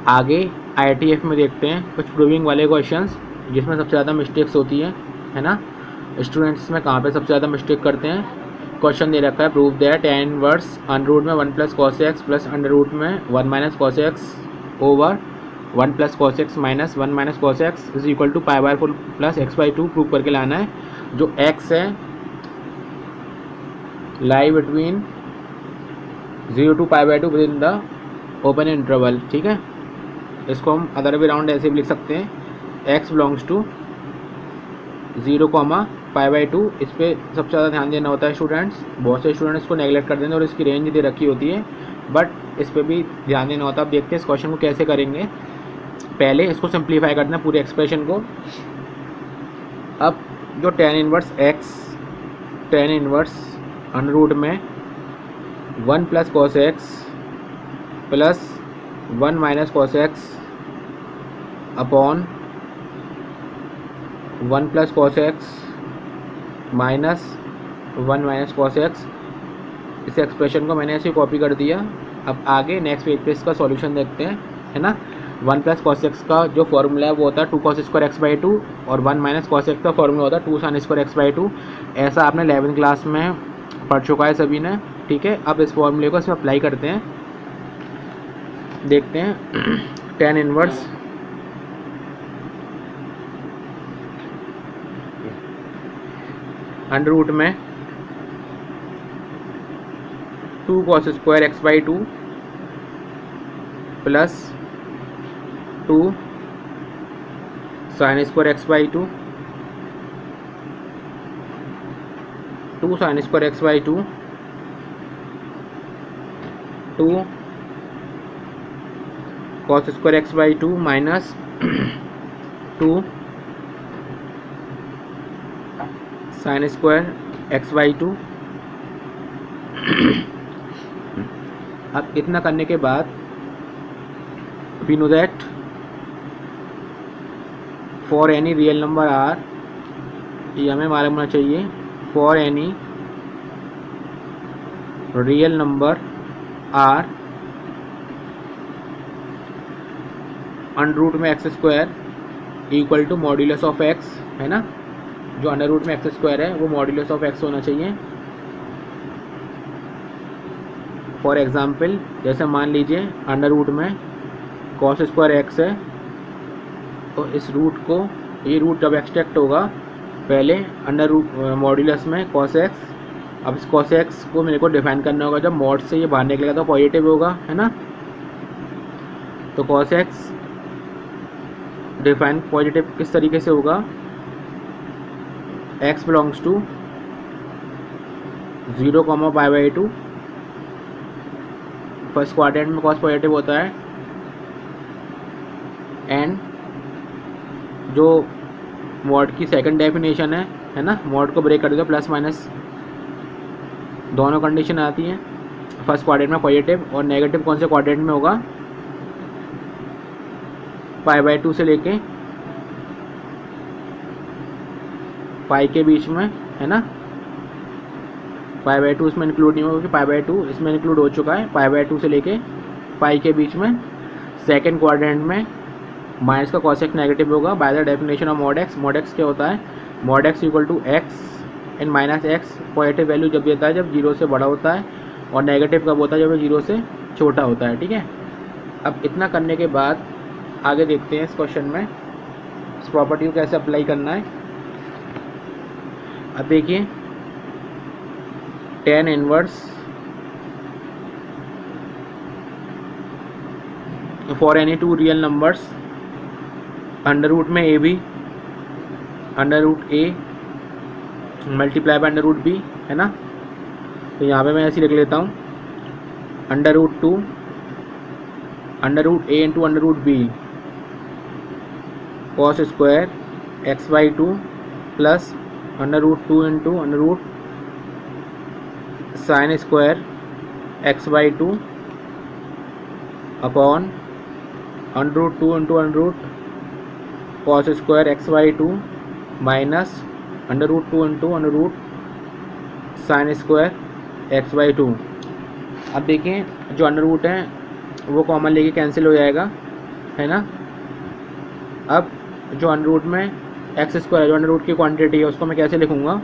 आगे IITF में देखते हैं कुछ प्रूविंग वाले क्वेश्चंस जिसमें सबसे ज़्यादा मिस्टेक्स होती है ना। स्टूडेंट्स में कहाँ पे सबसे ज़्यादा मिस्टेक करते हैं। क्वेश्चन दे रखा है prove that tan inverse under root में 1 plus cos x plus under root में 1 minus cos x over 1 plus cos x minus 1 minus cos x is equal to π/4 plus x/2 prove करके लाना है। जो x है lie between 0 to π/2 within the open interval. ठीक है, इसको हम अदर वे राउंड ऐसे भी लिख सकते हैं, x बिलोंग्स टू 0 π/2। इस पर सबसे ज़्यादा ध्यान देना होता है स्टूडेंट्स। बहुत से स्टूडेंट्स इसको नेगलेक्ट कर देते हैं और इसकी रेंज दे रखी होती है, बट इस पर भी ध्यान देना होता है। अब देखते हैं इस क्वेश्चन को कैसे करेंगे। पहले इसको सिंप्लीफाई करना है पूरे एक्सप्रेशन को। अब जो tan inverse x, tan inverse under root में 1 plus cos x plus 1 minus cos x upon 1 plus cos x minus 1 minus cos x, इस एक्सप्रेशन को मैंने ऐसे कॉपी कर दिया। अब आगे नेक्स्ट पेज पे इसका सॉल्यूशन देखते हैं, है ना। 1 प्लस कॉस एक्स का जो फॉर्मूला है वो होता है 2 cos स्क्वायर x/2 और 1 माइनस कॉस एक्स का फॉर्मूला होता है 2 sin स्क्वायर x/2। ऐसा आपने 11th क्लास में पढ़ चुका है सभी ने। ठीक है, अब इस फॉर्मूले को इसमें अप्लाई करते हैं। देखते हैं tan इनवर्स अंडर रूट में 2 cos square x/2 plus 2 sin square x/2, 2 sin square x/2, 2 cos square x/2 minus 2 sin square x/2। अब इतना करने के बाद we know that for any real number R, ये हमें मालूम होना चाहिए, for any real number R under root में x square equal to modulus of x, है ना। जो अंडर रूट में एक्स स्क्वायर है वो मॉड्यूलस ऑफ एक्स होना चाहिए। फॉर एग्जाम्पल जैसे मान लीजिए अंडर रूट में कॉस स्क्वायर एक्स है, तो इस रूट को, ये रूट जब एक्सट्रैक्ट होगा पहले अंडर रूट मॉड्यूलस में कॉस एक्स। अब इस कॉस एक्स को मेरे को डिफाइन करना होगा, जब मॉड से ये बाहर निकलेगा तो पॉजिटिव होगा, है ना। तो कॉस एक्स डिफाइन पॉजिटिव किस तरीके से होगा, x belongs to 0 π/2। First quadrant में कॉस पॉजिटिव होता है, एंड जो मॉड की सेकंड डेफिनेशन है ना, मॉड को ब्रेक कर दो प्लस माइनस दोनों कंडीशन आती हैं। फर्स्ट क्वाड्रेंट में पॉजिटिव और नेगेटिव कौन से क्वाड्रेंट में होगा, π/2 से लेके पाई के बीच में, है ना। π/2 इसमें इंक्लूड नहीं होगा क्योंकि π/2 इसमें इंक्लूड हो चुका है। π/2 से लेके पाई के बीच में सेकंड क्वाड्रेंट में माइनस का कॉस एक्स नेगेटिव होगा by the definition of mod x. Mod x क्या होता है, mod x equal to x and minus x. Positive value जब देता है जब 0 से बड़ा होता है, और नेगेटिव कब होता है जब 0 से छोटा होता है। ठीक है, अब इतना करने के बाद आगे देखते हैं इस क्वेश्चन में इस प्रॉपर्टी को कैसे अप्लाई करना है। अब देखिए tan inverse for any two real numbers under root में A B, under root A multiply by under root B, है ना। तो यहाँ पे मैं ऐसे लिख लेता हूँ, under root 2 under root A into under root B cos square x/2 plus under root 2 into under root sine square x/2 upon under root 2 into under root cos square x/2 minus under root 2 into under root sine square x/2। अब देखें जो under root है वो common लेके cancel हो जाएगा, है ना। अब जो अंडर रूट में एक्स स्क्वायर है, जो अंडर रूट की क्वांटिटी है, उसको मैं कैसे लिखूँगा,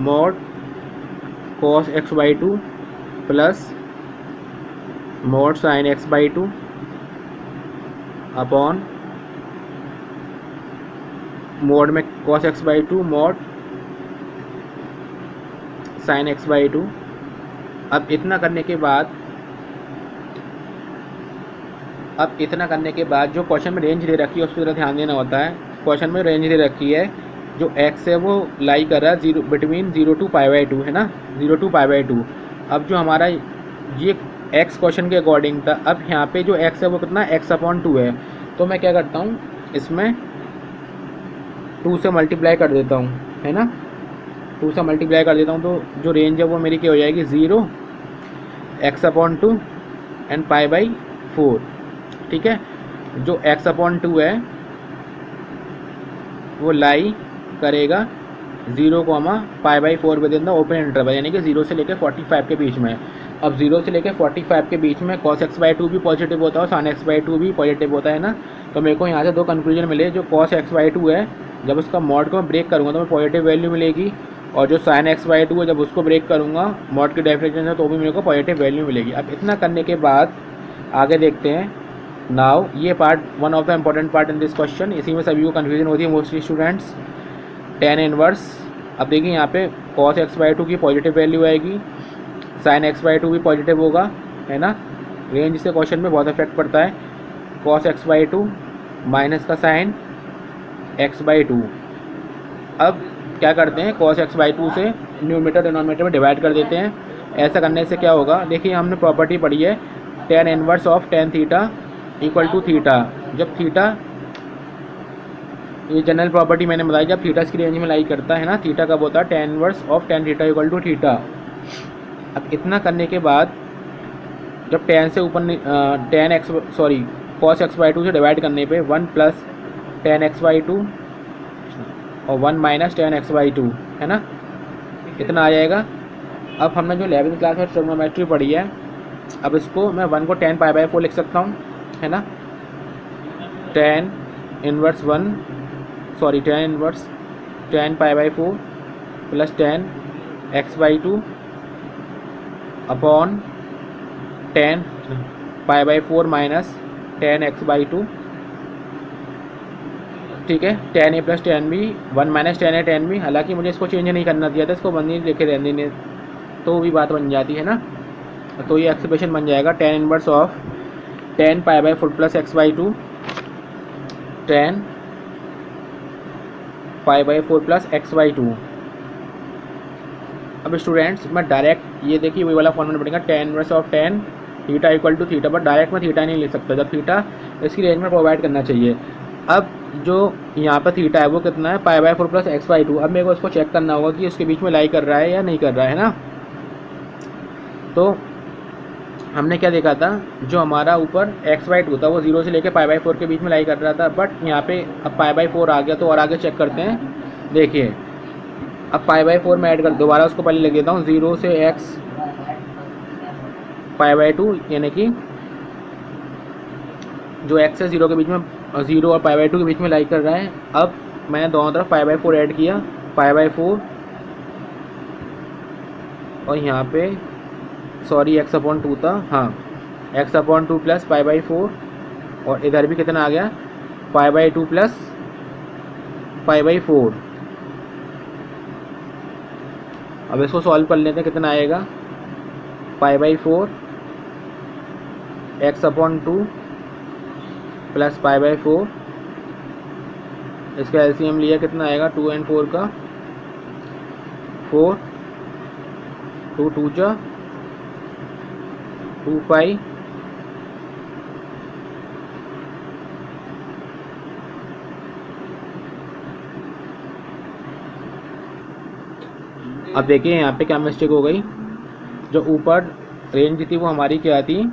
mod cos x by two plus mod sine x by two upon mod में cos x by two mod sine x by two. अब इतना करने के बाद जो क्वेश्चन में रेंज दे रखी है उस पर ज़रा ध्यान देना होता है। क्वेश्चन में रेंज दे रखी है, जो x है वो लाई कर रहा है zero between 0 to pi by two, है ना, 0 टू पाई बाई टू। अब जो हमारा ये x क्वेश्चन के अकॉर्डिंग था, अब यहाँ पे जो x है वो कितना x अपॉन टू है, तो मैं क्या करता हूँ, इसमें 2 से मल्टीप्लाई कर देता हूँ, है ना, 2 से मल्टीप्लाई कर देता हूँ, तो जो रेंज है वो मेरी क्या हो जाएगी, 0 x upon two and pi by 4। ठीक है, जो x अपॉन टू है वो लाई करेगा 0 पाई by 4 with in the open interval, यानी कि 0 से लेकर 45 के बीच में। अब 0 से लेकर 45 के बीच में cos x बाई टू भी पॉजिटिव होता है और sin x बाई टू भी पॉजिटिव होता है ना। तो मेरे को यहाँ से दो कंक्लूजन मिले, जो cos x बाई टू है जब उसका मॉड को मैं ब्रेक करूँगा तो मैं पॉजिटिव वैल्यू मिलेगी, और जो sin x बाई टू है जब उसको ब्रेक करूँगा मॉड की डेफिनेशन से तो भी मेरे को पॉजिटिव वैल्यू मिलेगी। अब इतना करने के बाद आगे देखते हैं। नाउ ये part one of the important part in this question, इसी में सभी को कन्फ्यूजन होती है मोस्टली स्टूडेंट्स। tan इनवर्स, अब देखिए यहाँ पे cos x बाई टू की पॉजिटिव वैल्यू आएगी, sin x बाई टू भी पॉजिटिव होगा, है ना। रेंज से क्वेश्चन में बहुत इफेक्ट पड़ता है। cos x by to minus का sin x बाई टू। अब क्या करते हैं, cos x बाई टू से न्यूमरेटर डिनोमिनेटर में डिवाइड कर देते हैं। ऐसा करने से क्या होगा, देखिए हमने प्रॉपर्टी पढ़ी है tan inverse of tan theta equal to theta. जब थीटा, ये जनरल प्रॉपर्टी मैंने बताई, जब थीटा इसकी रेंज में लाई करता है ना, थीटा कब होता है, tan inverse of tan theta equal to theta. अब इतना करने के बाद जब tan से ऊपर cos x बाई टू से डिवाइड करने पे 1 plus tan x by to और 1 minus tan x by two, है ना, इतना आ जाएगा। अब हमने जो 11वीं क्लास में ट्रिग्नोमेट्री पढ़ी है, अब इसको मैं 1 को tan पाई बाई 4 लिख सकता हूँ, है ना। tan inverse tan pi by 4 plus tan x by two upon tan pi by 4 minus tan x by to. ठीक है, tan a plus tan b, 1 minus tan a tan b। हालांकि मुझे इसको चेंज नहीं करना दिया था, इसको बंद नहीं लिखे रहने ने तो भी बात बन जाती है ना। तो ये एक्सप्रेशन बन जाएगा tan inverse of tan pi by 4 plus x by two tan pi by 4 plus x by two. अब स्टूडेंट्स मैं डायरेक्ट ये देखिए वही वाला फॉर्मूला पड़ेगा, tan inverse of tan theta equal to theta, but direct मैं थीटा नहीं ले सकता, जब थीटा इसकी रेंज में प्रोवाइड करना चाहिए। अब जो यहाँ पर थीटा है वो कितना है, पाई by 4 plus x by two. अब मेरे को इसको चेक करना होगा कि उसके बीच में लाई कर रहा है या नहीं कर रहा है ना। तो हमने क्या देखा था, जो हमारा ऊपर x बाई टू था वो 0 से लेकर पाई बाई 4 के बीच में लाई कर रहा था, बट यहाँ पे अब पाई बाई 4 आ गया, तो और आगे चेक करते हैं। देखिए अब पाई बाई 4 में ऐड कर, दोबारा उसको पहले लिख देता हूँ, 0 से x पाई बाई टू, यानी कि जो x है 0 के बीच में, 0 और पाई बाई टू के बीच में लाई कर रहा है। अब मैंने दोनों तरफ पाई बाई 4 ऐड किया, पाई बाई 4 और यहाँ पे x अपॉन टू था, हाँ x upon two plus pi by 4, और इधर भी कितना आ गया, pi by 2 plus pi by 4। अब इसको सॉल्व कर लेते हैं, कितना आएगा, पाई by 4 x upon two plus pi by 4, इसका एलसीएम लिया कितना आएगा, 2 एंड 4 का 4, 2 2 जा 2 पाई, अब देखिए यहाँ पे क्या मिस्टेक हो गई, जो ऊपर रेंज थी वो हमारी क्या थी,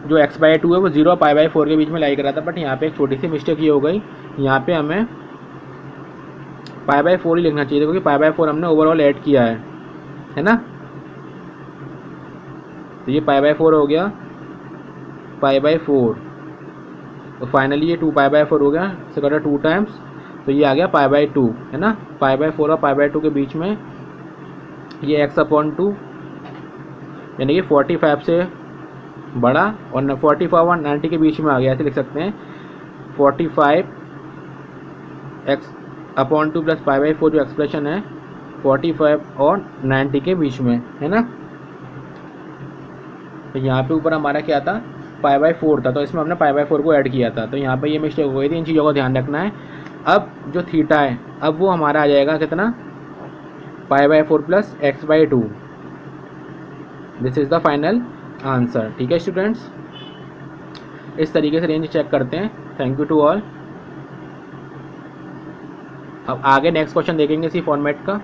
जो x बाई टू है वो 0 और पाई बाई 4 के बीच में लाई कर रहा था, बट यहाँ पे एक छोटी सी मिस्टेक ये हो गई, यहाँ पे हमें पाई बाई 4 ही लिखना चाहिए, क्योंकि पाई बाई 4 हमने ओवरऑल ऐड किया है ना। तो ये पाई बाई 4 हो गया, पाई बाई 4, तो फाइनली ये 2π/4 हो गया, इसे करा 2 टाइम्स, तो ये आ गया π/2 है ना। π/4 और π/2 के बीच में ये x/2 यानी कि 45 से बड़ा और 45 और 90 के बीच में आ गया, ऐसे लिख सकते हैं 45 x/2 प्लस π/4 जो एक्सप्रेशन है 45 और 90 के बीच में है ना। तो यहाँ पे ऊपर हमारा क्या था, π/4 था, तो इसमें हमने π/4 को ऐड किया था, तो यहाँ पे ये मिस्टेक हो गई थी, इन चीज़ों का ध्यान रखना है। अब जो थीटा है अब वो हमारा आ जाएगा कितना, π/4 plus x/2, this is the final answer. ठीक है स्टूडेंट्स, इस तरीके से रेंज चेक करते हैं। Thank you to all. अब आगे नेक्स्ट क्वेश्चन देखेंगे इसी फॉर्मेट का।